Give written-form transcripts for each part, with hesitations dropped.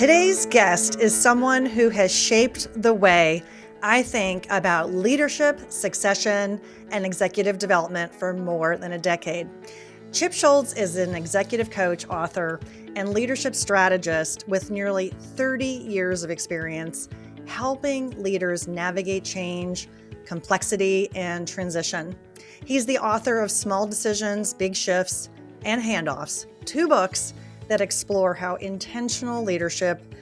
Today's guest is someone who has shaped the way I think about leadership, succession, and executive development for more than a decade. Chip Scholz is an executive coach, author, and leadership strategist with nearly 30 years of experience helping leaders navigate change, complexity, and transition. He's the author of Small Decisions, Big Shifts, and Handoffs, 2 books that explore how intentional leadership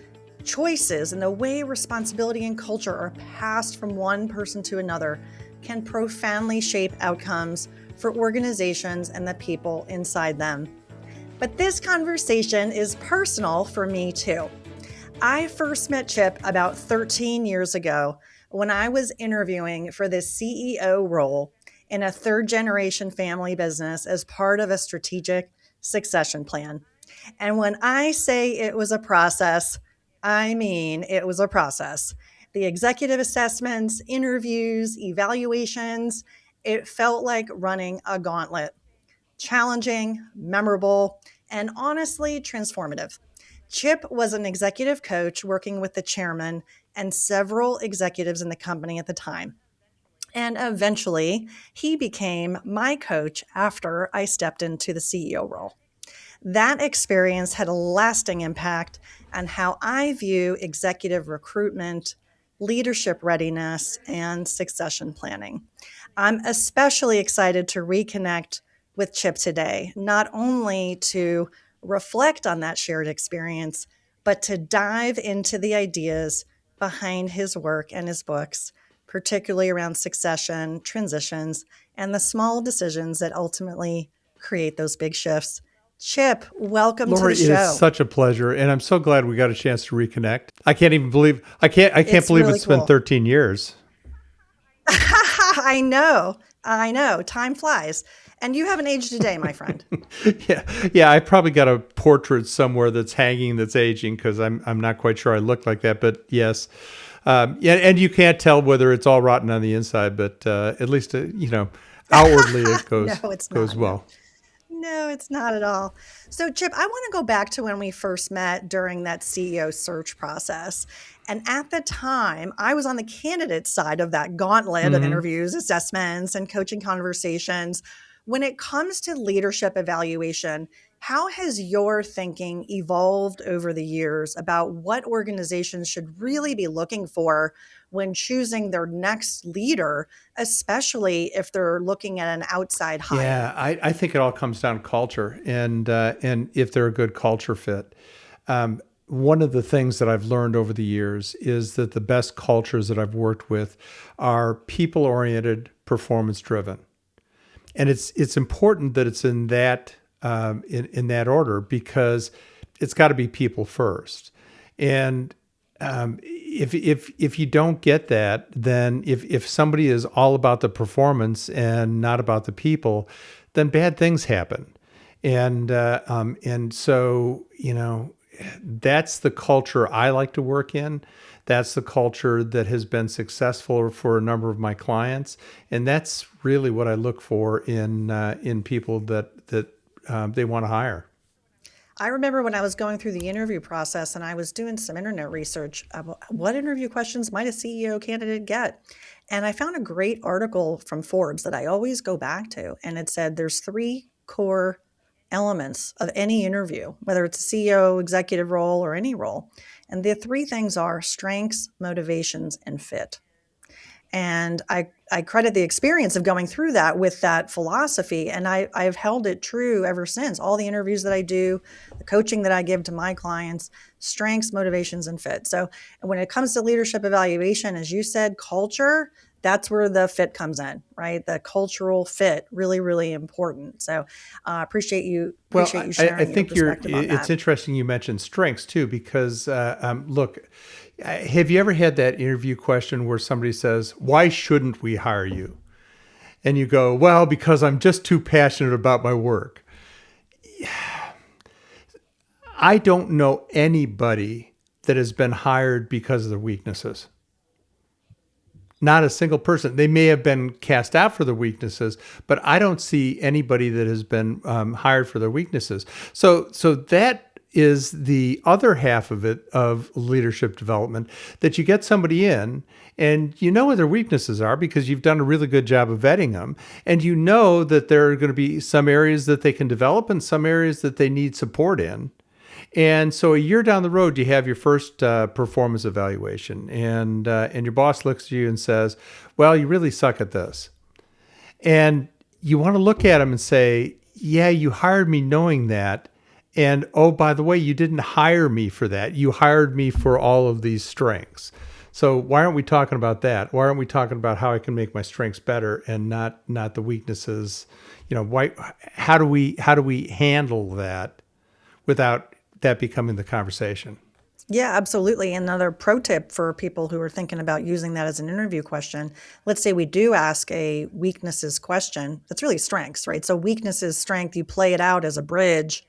choices and the way responsibility and culture are passed from one person to another can profoundly shape outcomes for organizations and the people inside them. But this conversation is personal for me too. I first met Chip about 13 years ago when I was interviewing for the CEO role in a third-generation family business as part of a strategic succession plan. And when I say it was a process, I mean it was a process. The executive assessments, interviews, evaluations, it felt like running a gauntlet. Challenging, memorable, and honestly transformative. Chip was an executive coach working with the chairman and several executives in the company at the time. And eventually, he became my coach after I stepped into the CEO role. That experience had a lasting impact on how I view executive recruitment, leadership readiness, and succession planning. I'm especially excited to reconnect with Chip today, not only to reflect on that shared experience, but to dive into the ideas behind his work and his books, particularly around succession, transitions, and the small decisions that ultimately create those big shifts. Chip, welcome Laurie, to the show. it is such a pleasure, and I'm so glad we got a chance to reconnect. I can't believe it's really been cool. 13 years. I know. Time flies. And you haven't aged a day, my friend. Yeah. I probably got a portrait somewhere that's hanging that's aging because I'm not quite sure I look like that. But yes, and you can't tell whether it's all rotten on the inside, but at least outwardly it goes No, it's goes not. well. No, it's not at all. So, Chip, I want to go back to when we first met during that CEO search process. And at the time, I was on the candidate side of that gauntlet of interviews, assessments, and coaching conversations. When it comes to leadership evaluation, how has your thinking evolved over the years about what organizations should really be looking for when choosing their next leader, especially if they're looking at an outside hire? Yeah, I think it all comes down to culture and if they're a good culture fit. One of the things that I've learned over the years is that the best cultures that I've worked with are people-oriented, performance-driven. And it's important that it's in that in that order because it's got to be people first. And if you don't get that, then if somebody is all about the performance and not about the people, then bad things happen. And so that's the culture I like to work in. That's the culture that has been successful for a number of my clients, and that's really what I look for in people that they want to hire. I remember when I was going through the interview process and I was doing some internet research about what interview questions might a CEO candidate get. And I found a great article from Forbes that I always go back to. And it said there's 3 core elements of any interview, whether it's a CEO, executive role, or any role. And the 3 things are strengths, motivations, and fit. And I credit the experience of going through that with that philosophy. And I've held it true ever since. All the interviews that I do, the coaching that I give to my clients, strengths, motivations, and fit. So when it comes to leadership evaluation, as you said, culture, that's where the fit comes in, right? The cultural fit, really, really important. So appreciate you sharing I think your perspective on that. It's interesting you mentioned strengths too, because look, have you ever had that interview question where somebody says, "Why shouldn't we hire you?" And you go, "Well, because I'm just too passionate about my work." I don't know anybody that has been hired because of their weaknesses. Not a single person. They may have been cast out for their weaknesses, but I don't see anybody that has been hired for their weaknesses. So that is the other half of it, of leadership development, that you get somebody in and you know what their weaknesses are because you've done a really good job of vetting them. And you know that there are going to be some areas that they can develop and some areas that they need support in. And so a year down the road, you have your first performance evaluation, and your boss looks at you and says, well, you really suck at this. And you want to look at them and say, yeah, you hired me knowing that. And oh, by the way, you didn't hire me for that. You hired me for all of these strengths. So why aren't we talking about that? Why aren't we talking about how I can make my strengths better and not the weaknesses? How do we handle that without that becoming the conversation? Yeah, absolutely. Another pro tip for people who are thinking about using that as an interview question. Let's say we do ask a weaknesses question. That's really strengths, right? So weaknesses, strength, you play it out as a bridge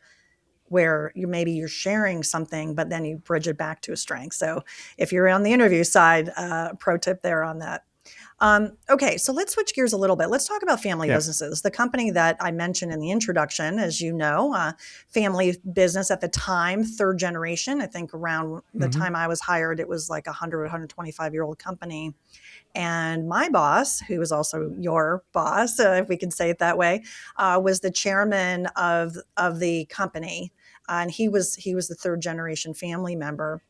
where you're sharing something, but then you bridge it back to a strength. So if you're on the interview side, pro tip there on that. Okay, so let's switch gears a little bit. Let's talk about family businesses. The company that I mentioned in the introduction, as you know, family business at the time, third generation. I think around the time I was hired, it was like 125-year-old company. And my boss, who was also your boss, if we can say it that way, was the chairman of the company, and he was the third generation family member.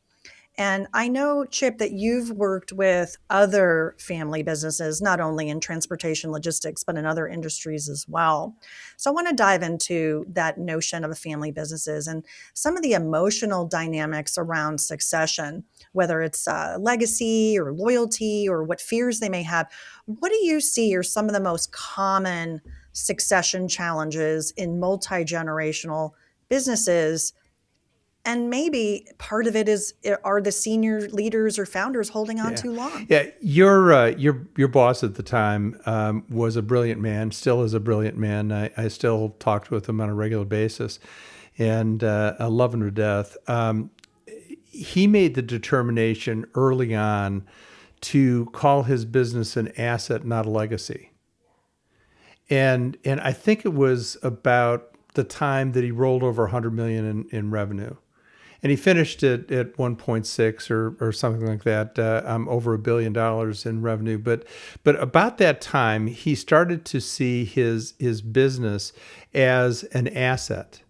And I know, Chip, that you've worked with other family businesses, not only in transportation logistics, but in other industries as well. So I want to dive into that notion of family businesses and some of the emotional dynamics around succession, whether it's legacy or loyalty or what fears they may have. What do you see are some of the most common succession challenges in multi-generational businesses? And maybe part of it are the senior leaders or founders holding on too long? Yeah, your boss at the time was a brilliant man, still is a brilliant man. I still talked with him on a regular basis, and I love him to death. He made the determination early on to call his business an asset, not a legacy. And I think it was about the time that he rolled over $100 million in revenue. And he finished it at 1.6 or something like that, over $1 billion in revenue. But about that time, he started to see his business as an asset.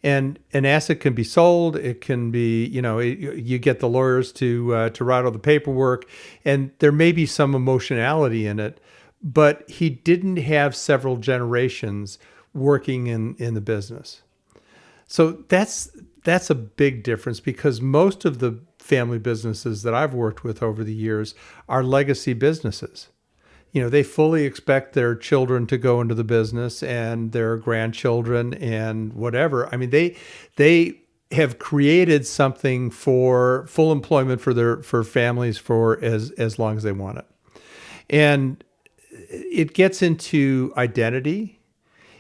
And an asset can be sold. It can be, you get the lawyers to write all the paperwork, and there may be some emotionality in it. But he didn't have several generations working in the business. So that's a big difference, because most of the family businesses that I've worked with over the years are legacy businesses. They fully expect their children to go into the business and their grandchildren and whatever. I mean, they have created something for full employment for families for as long as they want it. And it gets into identity.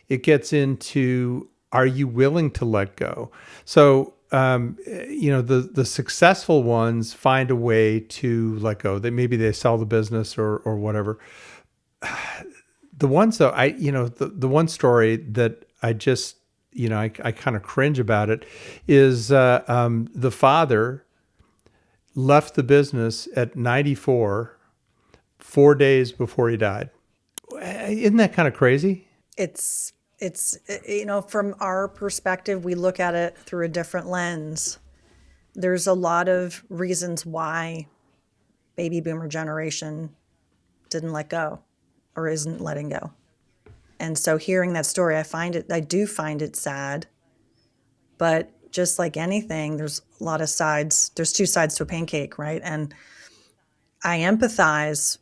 It gets into, are you willing to let go? So, the successful ones find a way to let go. Maybe they sell the business or whatever. The ones though, the one story that I just, I kind of cringe about it is the father left the business at 94, 4 days before he died. Isn't that kind of crazy? It's from our perspective, we look at it through a different lens. There's a lot of reasons why baby boomer generation didn't let go or isn't letting go. And so hearing that story, I do find it sad. But just like anything, there's a lot of sides. There's two sides to a pancake, right? And I empathize.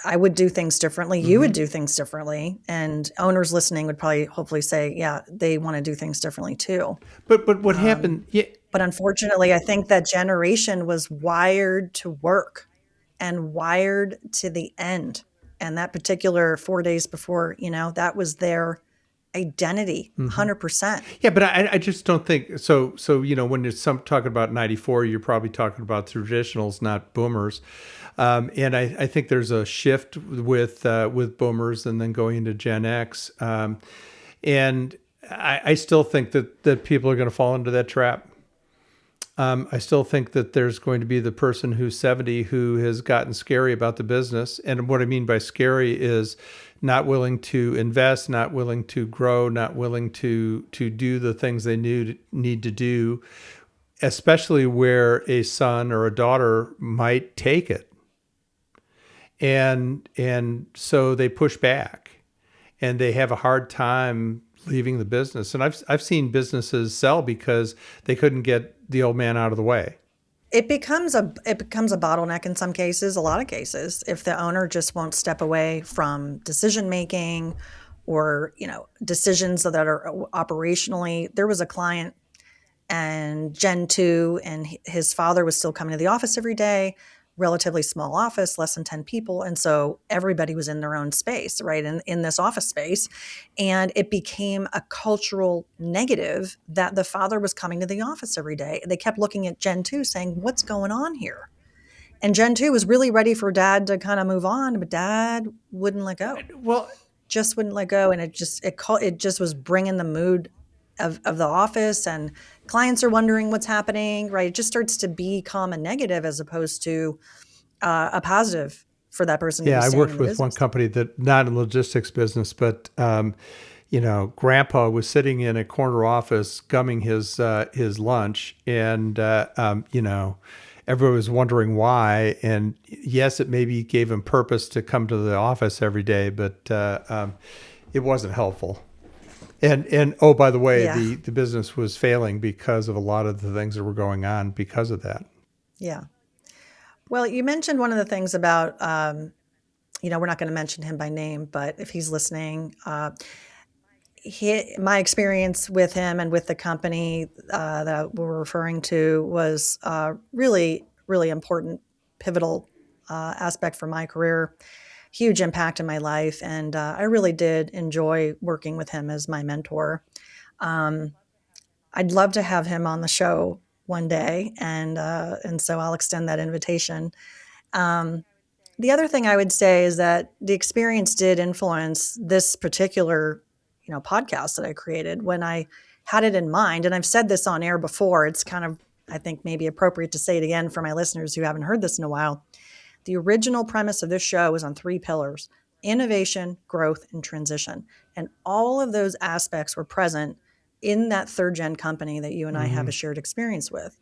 I would do things differently. You would do things differently. And owners listening would probably hopefully say, yeah, they want to do things differently too. But what happened? Yeah. But unfortunately, I think that generation was wired to work and wired to the end. And that particular 4 days before, that was their identity, 100%. Yeah, but I just don't think so. So when you're talking about 94, you're probably talking about traditionals, not boomers. And I think there's a shift with boomers and then going into Gen X. And I still think that people are going to fall into that trap. I still think that there's going to be the person who's 70 who has gotten scary about the business. And what I mean by scary is not willing to invest, not willing to grow, not willing to do the things they need to do, especially where a son or a daughter might take it. And so they push back and they have a hard time leaving the business. And I've seen businesses sell because they couldn't get the old man out of the way. It becomes a bottleneck in some cases, a lot of cases, if the owner just won't step away from decision making or, decisions that are operationally. There was a client and Gen 2, and his father was still coming to the office every day, relatively small office, less than 10 people. And so everybody was in their own space, right, in this office space. And it became a cultural negative that the father was coming to the office every day. They kept looking at Gen 2 saying, what's going on here? And Gen 2 was really ready for dad to kind of move on, but dad wouldn't let go. Well, just wouldn't let go. And it just was bringing the mood of the office, and clients are wondering what's happening, right? It just starts to become a negative as opposed to a positive for that person. Yeah, to be I staying worked in the with business. one company that, not in logistics business, but Grandpa was sitting in a corner office gumming his lunch, and everyone was wondering why. And yes, it maybe gave him purpose to come to the office every day, but it wasn't helpful. And oh, by the way, Yeah. the business was failing because of a lot of the things that were going on because of that. Yeah. Well, you mentioned one of the things about, we're not going to mention him by name, but if he's listening, my experience with him and with the company that we're referring to was really, really important, pivotal aspect for my career. Huge impact in my life. And I really did enjoy working with him as my mentor. I'd love to have him on the show one day. And so I'll extend that invitation. The other thing I would say is that the experience did influence this particular, podcast that I created when I had it in mind. And I've said this on air before. It's kind of, I think, maybe appropriate to say it again for my listeners who haven't heard this in a while. The original premise of this show was on 3 pillars: innovation, growth, and transition. And all of those aspects were present in that third gen company that you and I have a shared experience with.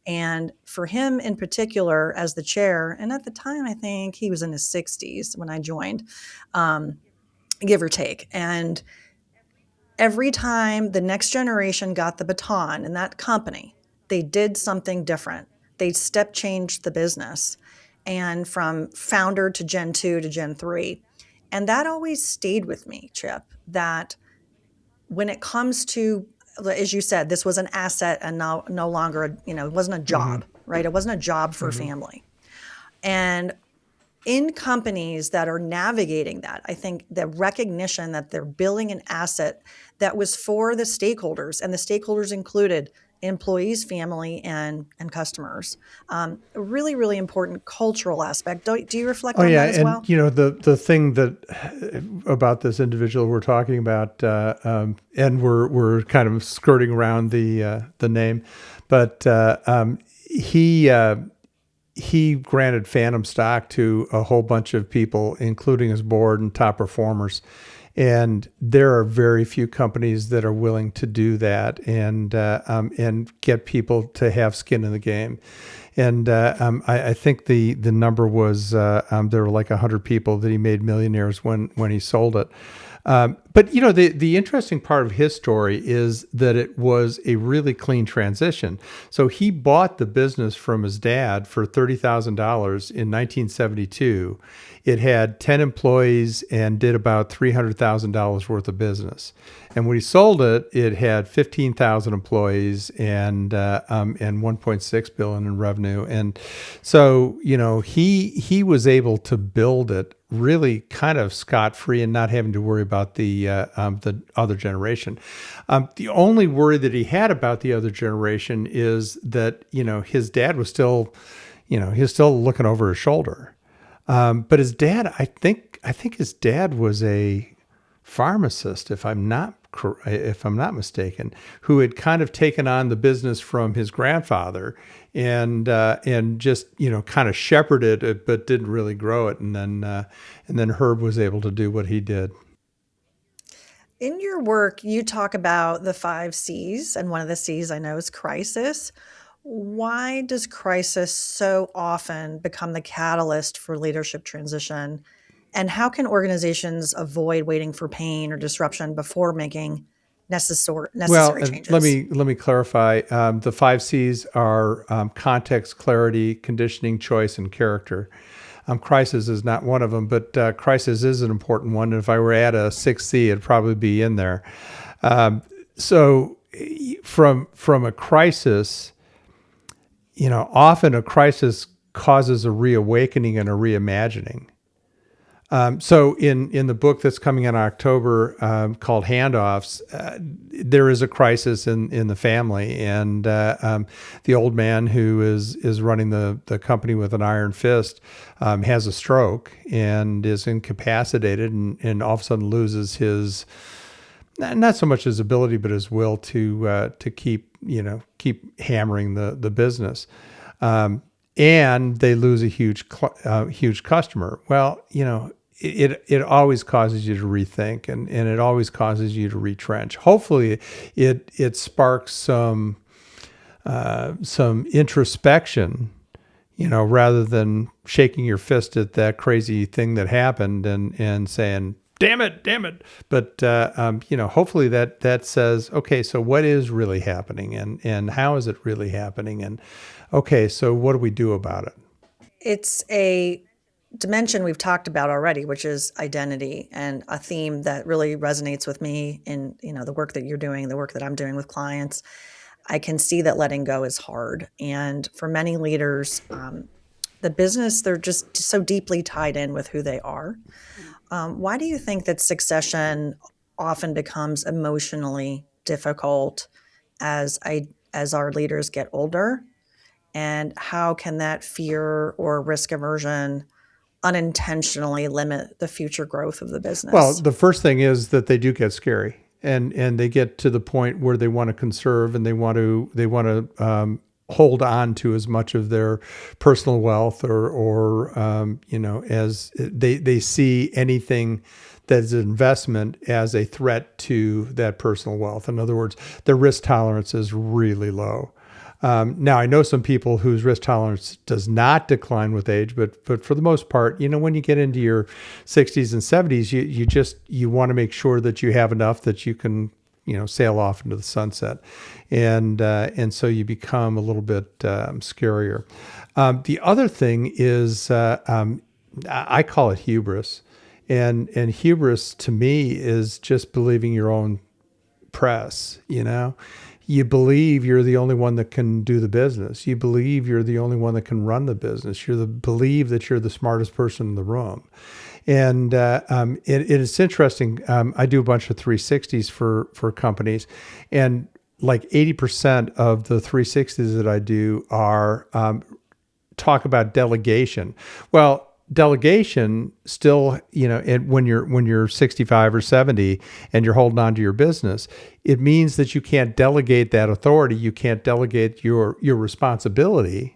And for him in particular, as the chair, and at the time, I think he was in his 60s when I joined, give or take. And every time the next generation got the baton in that company, they did something different. They step changed the business. And from founder to Gen 2 to Gen 3. And that always stayed with me, Chip, that when it comes to, as you said, this was an asset and no longer, it wasn't a job, right? It wasn't a job for a family. And in companies that are navigating that, I think the recognition that they're building an asset that was for the stakeholders, and the stakeholders included employees, family, and customers. A really, really important cultural aspect. Do you reflect on that as well? The thing that about this individual we're talking about, and we're kind of skirting around the name, but he granted phantom stock to a whole bunch of people, including his board and top performers. And there are very few companies that are willing to do that and get people to have skin in the game. And I think the number was there were like 100 people that he made millionaires when he sold it. But the interesting part of his story is that it was a really clean transition. So he bought the business from his dad for $30,000 in 1972. It had 10 employees and did about $300,000 worth of business. And when he sold it, it had 15,000 employees and $1.6 billion in revenue. And so he was able to build it really kind of scot-free and not having to worry about the other generation. The only worry that he had about the other generation is that his dad was still, he was still looking over his shoulder. But his dad, I think his dad was a pharmacist, if I'm not if I'm not mistaken, who had kind of taken on the business from his grandfather and just kind of shepherded it, but didn't really grow it. And then Herb was able to do what he did. In your work, you talk about the 5 C's, and one of the C's I know is crisis. Why does crisis so often become the catalyst for leadership transition? And how can organizations avoid waiting for pain or disruption before making necessary changes? Let me clarify. The 5 C's are context, clarity, conditioning, choice, and character. Crisis is not one of them, but crisis is an important one. And if I were at a 6th C, it'd probably be in there. So from a crisis, often a crisis causes a reawakening and a reimagining. So in the book that's coming in October called Handoffs, there is a crisis in the family, and the old man who is running the company with an iron fist has a stroke and is incapacitated, and all of a sudden loses his, not so much his ability, but his will to keep hammering the business. And they lose a huge customer. Well, it always causes you to rethink, and it always causes you to retrench. Hopefully, it sparks some introspection, rather than shaking your fist at that crazy thing that happened and saying, damn it. But, hopefully that says, okay, so what is really happening, and how is it really happening? And okay, so what do we do about it? It's a dimension we've talked about already, which is identity, and a theme that really resonates with me in the work that you're doing, the work that I'm doing with clients. I can see that letting go is hard, and for many leaders, the business, they're just so deeply tied in with who they are. Why do you think that succession often becomes emotionally difficult as our leaders get older? And how can that fear or risk aversion unintentionally limit the future growth of the business? Well, the first thing is that they do get scary, and they get to the point where they want to conserve, and they want to hold on to as much of their personal wealth, or as they see anything that is an investment as a threat to that personal wealth. In other words, their risk tolerance is really low. Now, I know some people whose risk tolerance does not decline with age, but for the most part, when you get into your 60s and 70s, you want to make sure that you have enough that you can, sail off into the sunset, and so you become a little bit scarier. The other thing is, I call it hubris, and hubris to me is just believing your own press. You believe you're the only one that can do the business. You believe you're the only one that can run the business. Believe that you're the smartest person in the room. And it's interesting. I do a bunch of 360s for companies, and like 80% of the 360s that I do are talk about delegation. Well, delegation still, when you're 65 or 70 and you're holding on to your business, it means that you can't delegate that authority. You can't delegate your responsibility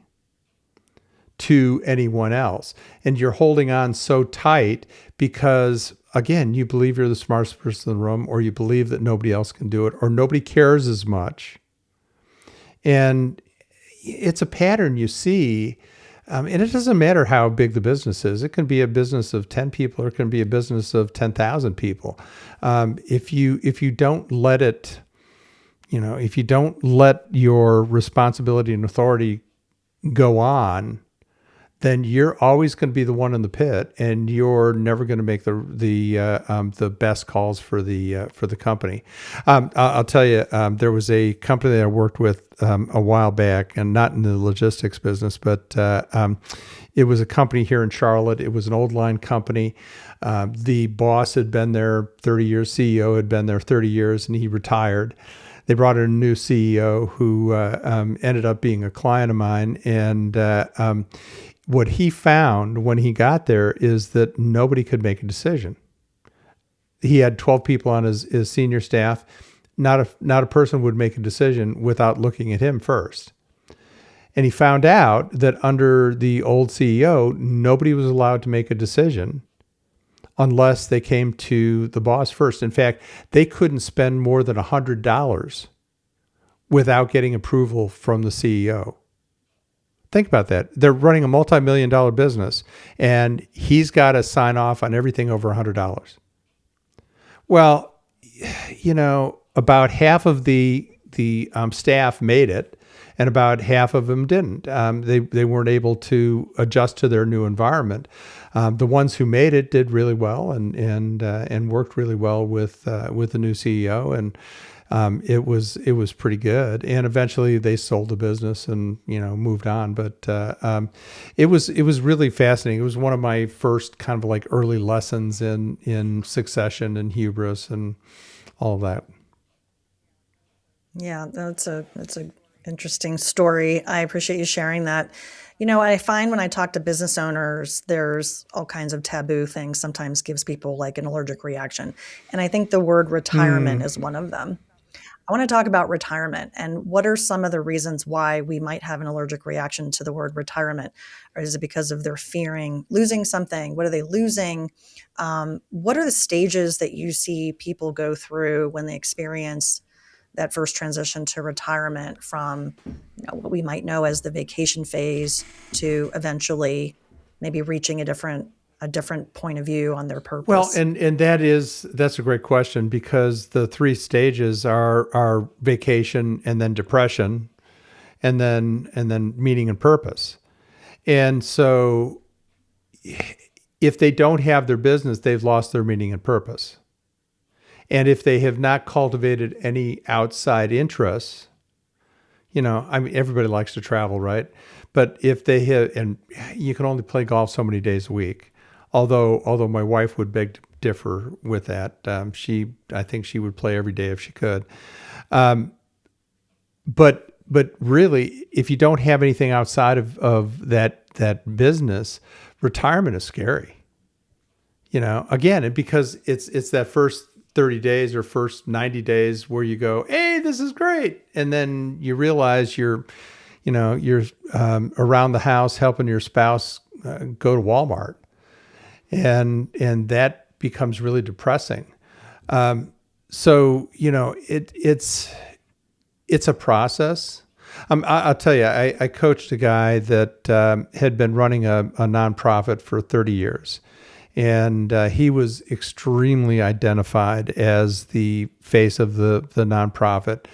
to anyone else. And you're holding on so tight because, again, you believe you're the smartest person in the room, or you believe that nobody else can do it, or nobody cares as much. And it's a pattern you see. And it doesn't matter how big the business is. It can be a business of 10 people, or it can be a business of 10,000 people. If you don't let it, if you don't let your responsibility and authority go on, then you're always going to be the one in the pit, and you're never going to make the best calls for the company. I'll tell you, there was a company that I worked with a while back, and not in the logistics business, but it was a company here in Charlotte. It was an old line company. The boss had been there 30 years. CEO had been there 30 years, and he retired. They brought in a new CEO who ended up being a client of mine, and what he found when he got there is that nobody could make a decision. he had 12 people on his senior staff. Not a person would make a decision without looking at him first. And he found out that under the old CEO, nobody was allowed to make a decision unless they came to the boss first. In fact, they couldn't spend more than $100 without getting approval from the CEO. Think about that. They're running a multi-million-dollar business, and he's got to sign off on everything over $100. Well, about half of the staff made it, and about half of them didn't. They weren't able to adjust to their new environment. The ones who made it did really well and worked really well with the new CEO, and it was pretty good. And eventually they sold the business and moved on. But it was really fascinating. It was one of my first kind of like early lessons in succession and hubris and all of that. Yeah, that's a interesting story. I appreciate you sharing that. I find when I talk to business owners, there's all kinds of taboo things sometimes gives people like an allergic reaction. And I think the word retirement is one of them. I want to talk about retirement and what are some of the reasons why we might have an allergic reaction to the word retirement? Or is it because of they're fearing losing something? What are they losing? What are the stages that you see people go through when they experience that first transition to retirement from what we might know as the vacation phase to eventually maybe reaching a different point of view on their purpose? Well, and that's a great question, because the three stages are vacation and then depression and then meaning and purpose. And so if they don't have their business, they've lost their meaning and purpose. And if they have not cultivated any outside interests, everybody likes to travel, right? But if they have, and you can only play golf so many days a week, although my wife would beg to differ with that. I think she would play every day if she could. But really, if you don't have anything outside of that business, retirement is scary. Again, because it's that first 30 days or first 90 days where you go, hey, this is great. And then you realize you're around the house helping your spouse go to Walmart. And that becomes really depressing. So, it's a process. I'll tell you, I coached a guy that had been running a nonprofit for 30 years. And he was extremely identified as the face of the nonprofit.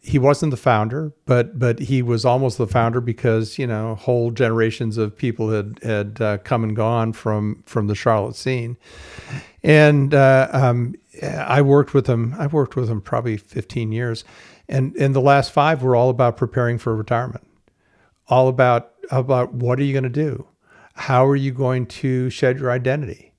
He wasn't the founder, but he was almost the founder because whole generations of people had come and gone from the Charlotte scene. And I worked with him. I worked with him probably 15 years, and the last 5 were all about preparing for retirement. All about what are you going to do? How are you going to shed your identity?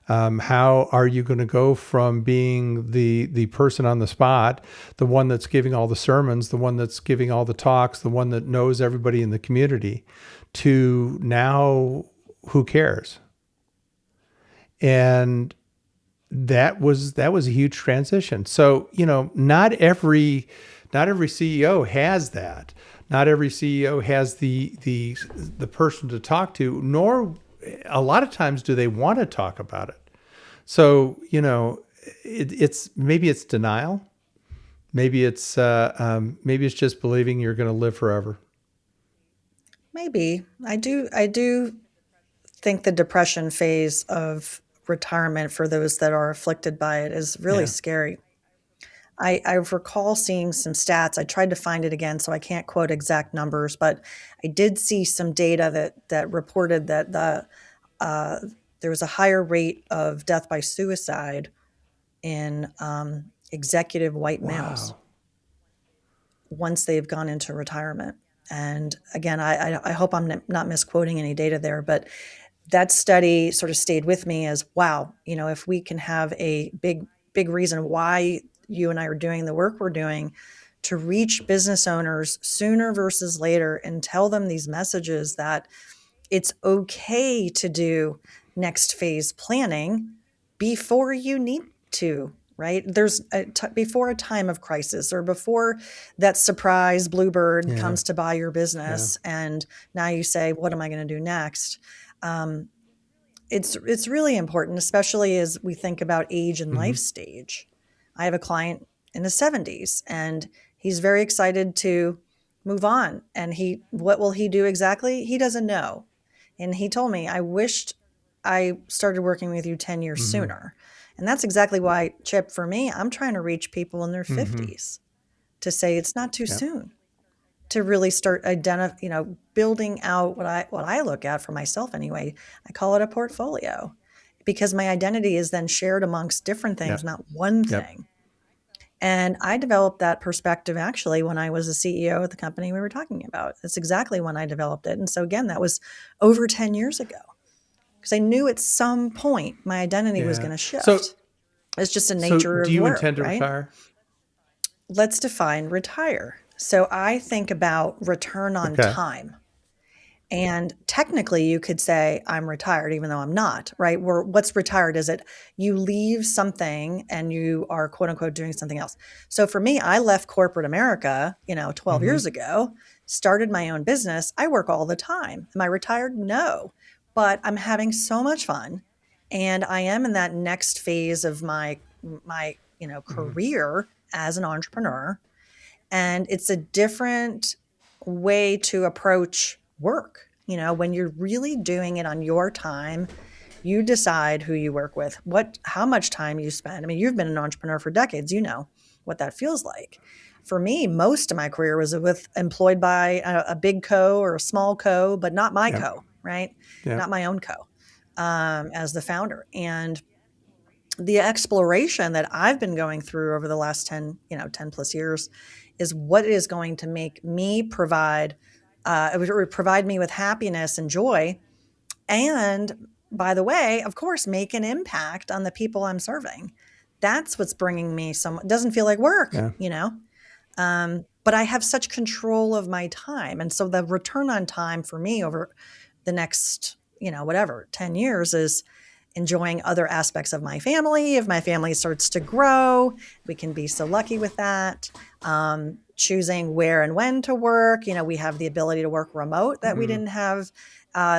How are you going to go from being the person on the spot, the one that's giving all the sermons, the one that's giving all the talks, the one that knows everybody in the community, to now who cares? And that was a huge transition. So, not every CEO has that. Not every CEO has the person to talk to, nor a lot of times do they want to talk about it. So, it's maybe it's denial. Maybe it's just believing you're going to live forever. Maybe. I do think the depression phase of retirement for those that are afflicted by it is really scary. I recall seeing some stats. I tried to find it again, so I can't quote exact numbers, but I did see some data that reported that there was a higher rate of death by suicide in executive white males once they've gone into retirement. And again, I hope I'm not misquoting any data there, but that study sort of stayed with me as, wow, if we can have a big reason why you and I are doing the work we're doing to reach business owners sooner versus later and tell them these messages that it's okay to do next phase planning before you need to, right? There's before a time of crisis or before that surprise bluebird comes to buy your business, and now you say, what am I going to do next? It's really important, especially as we think about age and life stage. I have a client in his 70s, and he's very excited to move on. And what will he do exactly? He doesn't know. And he told me, I wished I started working with you 10 years sooner. And that's exactly why, Chip, for me, I'm trying to reach people in their 50s to say it's not too soon to really start building out what I look at for myself anyway. I call it a portfolio, because my identity is then shared amongst different things, not one thing. And I developed that perspective actually when I was a CEO at the company we were talking about. That's exactly when I developed it. And so again, that was over 10 years ago, because I knew at some point my identity was going to shift. So it's just a nature of work. Do you intend to retire? Let's define retire. So I think about return on time. And technically you could say I'm retired, even though I'm not, right? What's retired? Is it you leave something and you are quote unquote doing something else. So for me, I left corporate America, 12 years ago, started my own business. I work all the time. Am I retired? No, but I'm having so much fun. And I am in that next phase of my career as an entrepreneur. And it's a different way to approach work. When you're really doing it on your time, you decide who you work with, how much time you spend. I mean, you've been an entrepreneur for decades, you know what that feels like. For me, most of my career was employed by a big co or a small co, but not my co, right? Not my own co, as the founder. And the exploration that I've been going through over the last 10 plus years is what is going to make me provide me with happiness and joy. And by the way, of course, make an impact on the people I'm serving. That's what's bringing me it doesn't feel like work, but I have such control of my time. And so the return on time for me over the next, 10 years is enjoying other aspects of my family. If my family starts to grow, we can be so lucky with that. Choosing where and when to work. We have the ability to work remote that we didn't have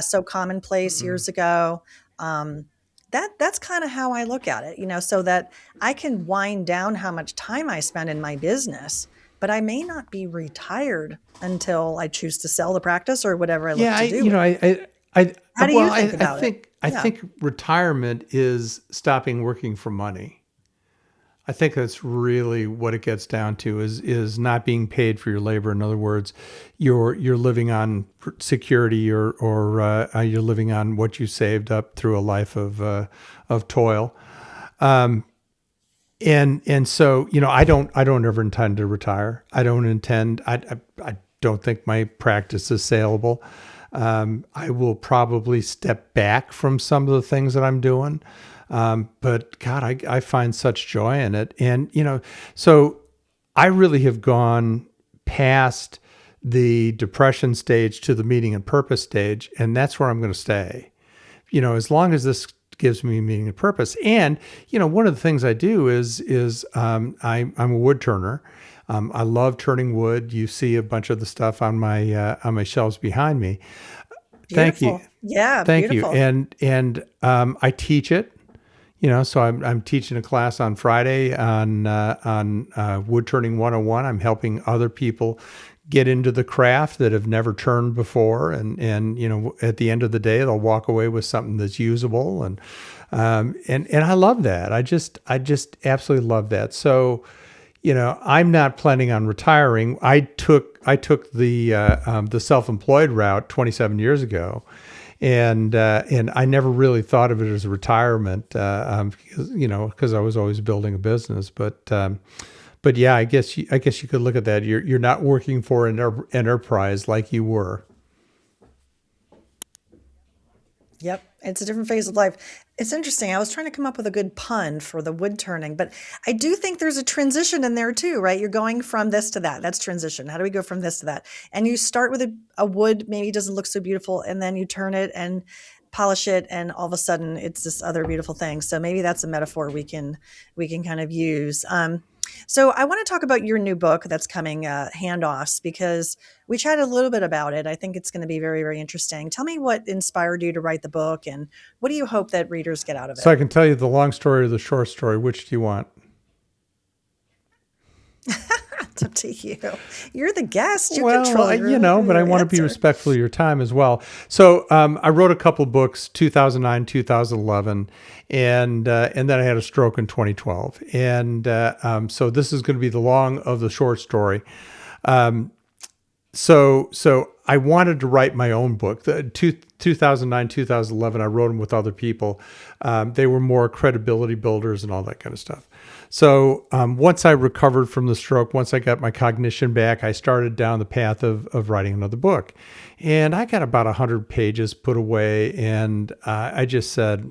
so commonplace years ago. That's kind of how I look at it, so that I can wind down how much time I spend in my business, but I may not be retired until I choose to sell the practice or whatever I look to do. How do you think about it? I think retirement is stopping working for money. I think that's really what it gets down to is not being paid for your labor. In other words, you're living on security or you're living on what you saved up through a life of toil. And so, I don't ever intend to retire. I don't think my practice is saleable. I will probably step back from some of the things that I'm doing. But God, I find such joy in it. And, so I really have gone past the depression stage to the meaning and purpose stage. And that's where I'm going to stay, as long as this gives me meaning and purpose. And, one of the things I do is I'm a wood turner. I love turning wood. You see a bunch of the stuff on my shelves behind me. Beautiful. Thank you. Yeah. Thank beautiful. you. And I teach it. So I'm teaching a class on Friday on Woodturning 101. I'm helping other people get into the craft that have never turned before, and at the end of the day, they'll walk away with something that's usable, and I love that. I just absolutely love that. So, I'm not planning on retiring. I took the self-employed route 27 years ago. And I never really thought of it as a retirement, because I was always building a business. But yeah, I guess you could look at that. You're not working for an enterprise like you were. Yep. It's a different phase of life. It's interesting. I was trying to come up with a good pun for the wood turning, but I do think there's a transition in there too, right? You're going from this to that. That's transition. How do we go from this to that? And you start with a wood, maybe it doesn't look so beautiful, and then you turn it and polish it, and all of a sudden it's this other beautiful thing. So maybe that's a metaphor we can kind of use. So I want to talk about your new book that's coming, Handoffs, because we chatted a little bit about it. I think it's going to be very, very interesting. Tell me what inspired you to write the book, and what do you hope that readers get out of So it? I can tell you the long story or the short story. Which do you want? It's up to you. You're the guest. You Well, control but I your want to be answer. respectful of your time as well. So I wrote a couple of books, 2009, 2011, and then I had a stroke in 2012. And so this is going to be the long of the short story. So I wanted to write my own book. 2009, 2011, I wrote them with other people. They were more credibility builders and all that kind of stuff. So once I recovered from the stroke, once I got my cognition back, I started down the path of writing another book. And I got about 100 pages put away, and I just said,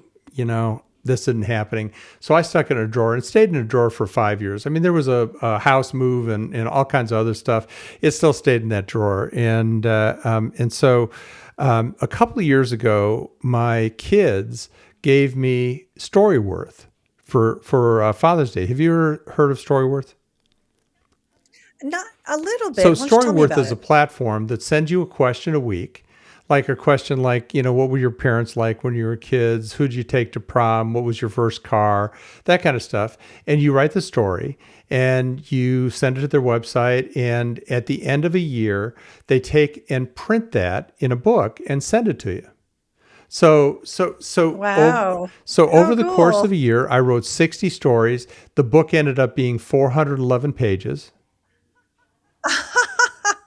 this isn't happening. So I stuck it in a drawer and stayed in a drawer for 5 years. I mean, there was a house move and all kinds of other stuff. It still stayed in that drawer. And so a couple of years ago, my kids gave me Storyworth for Father's Day. Have you ever heard of Storyworth? Not a little bit. So Why don't you tell me Storyworth about is a it? platform that sends you a question a week, like a question like, what were your parents like when you were kids? Who'd you take to prom? What was your first car? That kind of stuff. And you write the story and you send it to their website. And at the end of a year, they take and print that in a book and send it to you. Wow. So over Oh, the course of cool. a year, I wrote 60 stories. The book ended up being 411 pages. Oh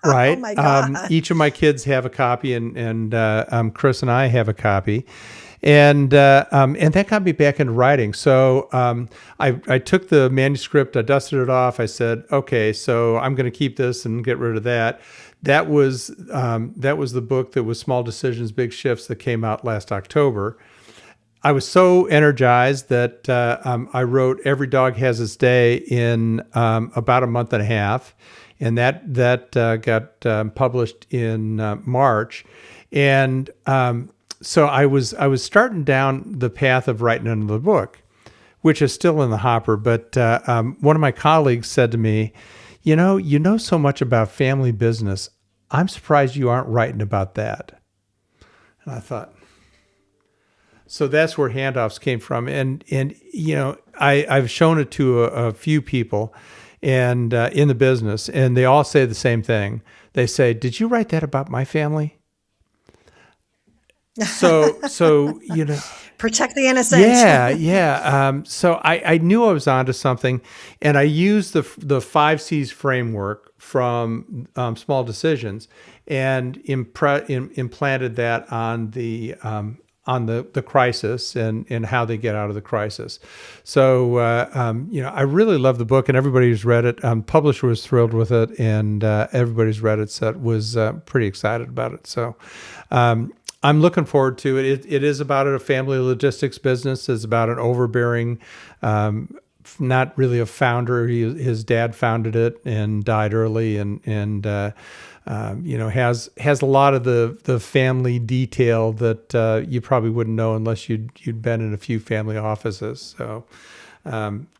Right. my God. Each of my kids have a copy, and Chris and I have a copy, and that got me back into writing. So I took the manuscript, I dusted it off. I said, okay, so I'm going to keep this and get rid of that. That was the book that was Small Decisions, Big Shifts that came out last October. I was so energized that I wrote Every Dog Has Its Day in about a month and a half, and that got published in March. And so I was starting down the path of writing another book, which is still in the hopper. But one of my colleagues said to me, you know so much about family business. I'm surprised you aren't writing about that. And I thought, so that's where Handoffs came from, and I've shown it to a few people, and in the business, and they all say the same thing. They say, "Did you write that about my family?" So Protect the innocent. yeah, yeah. So I knew I was onto something, and I used the 5 C's framework from Small Decisions, and implanted that on the crisis and how they get out of the crisis. So I really love the book, and everybody who's read it, publisher was thrilled with it, and everybody who's read it was pretty excited about it. So. I'm looking forward to it. It is about a family logistics business. It's about an overbearing, not really a founder. His dad founded it and died early, and has a lot of the family detail that you probably wouldn't know unless you'd been in a few family offices. So.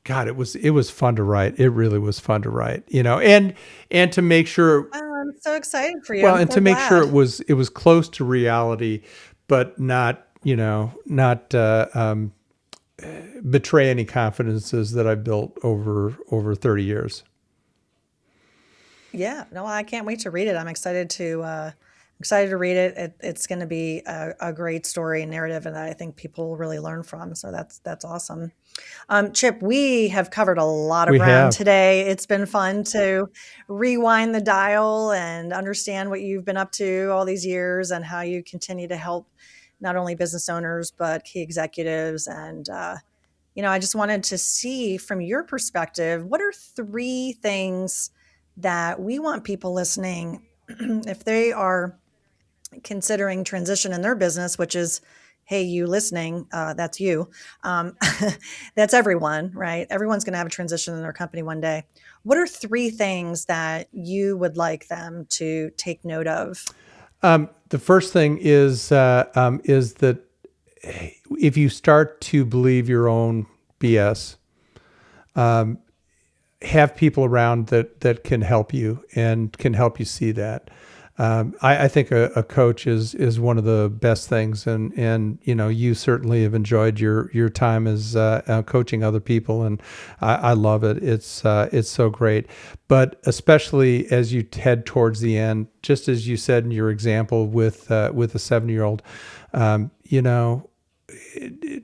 God, it was fun to write. It really was fun to write, and to make sure. Oh, I'm so excited for you. Well, I'm and so to make sure glad. it was close to reality, but not betray any confidences that I've built over 30 years. Yeah, no, I can't wait to read it. I'm excited to read it. It's going to be a great story and narrative, and that I think people will really learn from. So that's awesome. Chip, we have covered a lot of We ground have. today. It's been fun to rewind the dial and understand what you've been up to all these years and how you continue to help not only business owners but key executives. And I just wanted to see from your perspective, what are 3 things that we want people listening if they are considering transition in their business, which is, hey, you listening, that's you. Um, that's everyone, right? Everyone's going to have a transition in their company one day. What are 3 things that you would like them to take note of? The first thing is that if you start to believe your own BS, have people around that can help you and can help you see that. I think a coach is one of the best things, and you certainly have enjoyed your time as coaching other people, and I love it. It's so great, but especially as you head towards the end, just as you said in your example with a 7-year-old,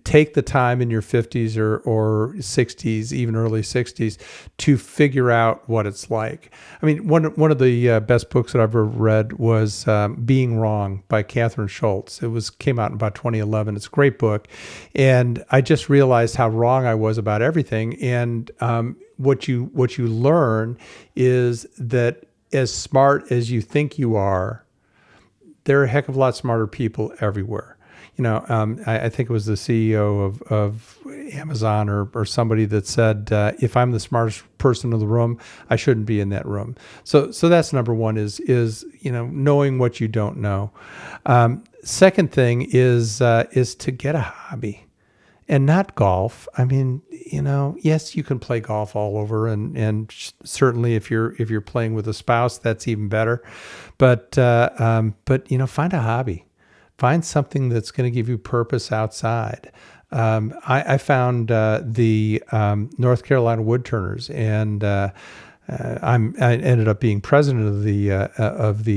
take the time in your 50s or 60s, even early 60s, to figure out what it's like. I mean, one of the best books that I've ever read was Being Wrong by Catherine Scholz. It came out in about 2011. It's a great book. And I just realized how wrong I was about everything. And what you learn is that as smart as you think you are, there are a heck of a lot smarter people everywhere. I think it was the CEO of Amazon or somebody that said, if I'm the smartest person in the room, I shouldn't be in that room. So that's number one is knowing what you don't know. Second thing is to get a hobby. And not golf. I mean, yes, you can play golf all over, and certainly if you're playing with a spouse, that's even better. But find a hobby. Find something that's going to give you purpose outside. I found the North Carolina Woodturners, and I ended up being president of the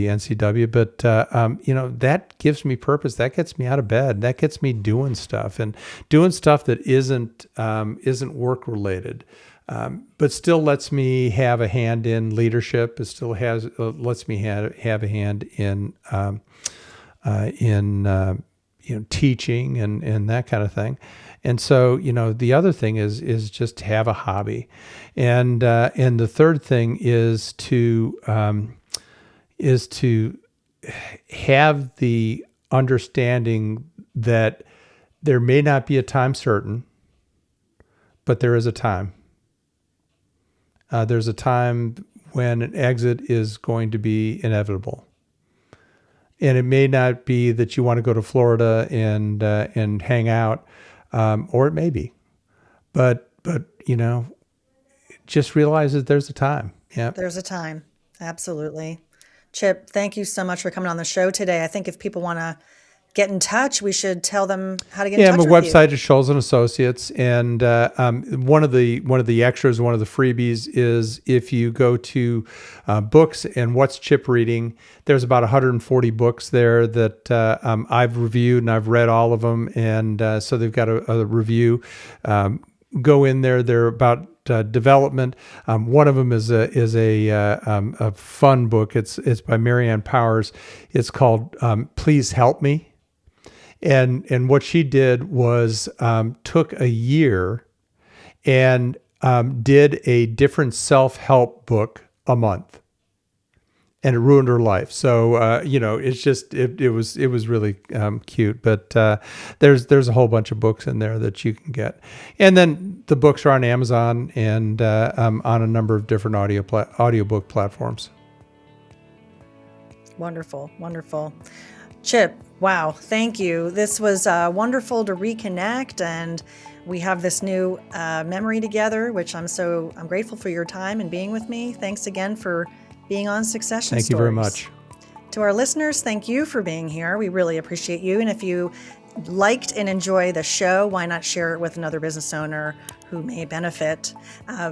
NCW. But that gives me purpose. That gets me out of bed. That gets me doing stuff that isn't work related. But still lets me have a hand in leadership. It still lets me have a hand in teaching and that kind of thing. And so, the other thing is just have a hobby. And the third thing is to have the understanding that there may not be a time certain, but there is a time. There's a time when an exit is going to be inevitable. And it may not be that you want to go to Florida and hang out, or it may be, but just realize that there's a time. Yeah, there's a time. Absolutely. Chip, thank you so much for coming on the show today. I think if people want to get in touch, we should tell them how to get in touch with you. Yeah, my website is Scholz and Associates, and one of the extras, one of the freebies is if you go to books and what's Chip reading. There's about 140 books there that I've reviewed, and I've read all of them, and so they've got a review. Go in there. They're about development. One of them is a fun book. It's by Marianne Powers. It's called Please Help Me. And what she did was took a year and did a different self-help book a month, and it ruined her life. So it's just it was really cute. But there's a whole bunch of books in there that you can get, and then the books are on Amazon and on a number of different audiobook platforms. Wonderful. Chip, wow, thank you. This was wonderful to reconnect, and we have this new memory together, which I'm grateful for your time and being with me. Thanks again for being on Succession Stories. Thank you very much. To our listeners, thank you for being here. We really appreciate you. And if you liked and enjoy the show, why not share it with another business owner who may benefit?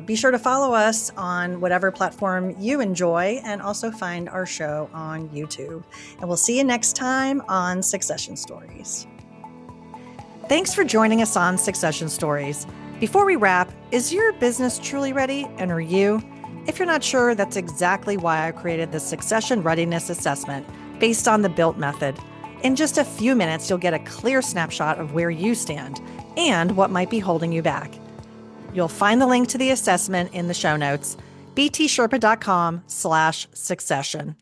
Be sure to follow us on whatever platform you enjoy, and also find our show on YouTube. And we'll see you next time on Succession Stories. Thanks for joining us on Succession Stories. Before we wrap, is your business truly ready, and are you? If you're not sure, that's exactly why I created the Succession Readiness Assessment based on the BUILT method. In just a few minutes, you'll get a clear snapshot of where you stand and what might be holding you back. You'll find the link to the assessment in the show notes, btsherpa.com/succession.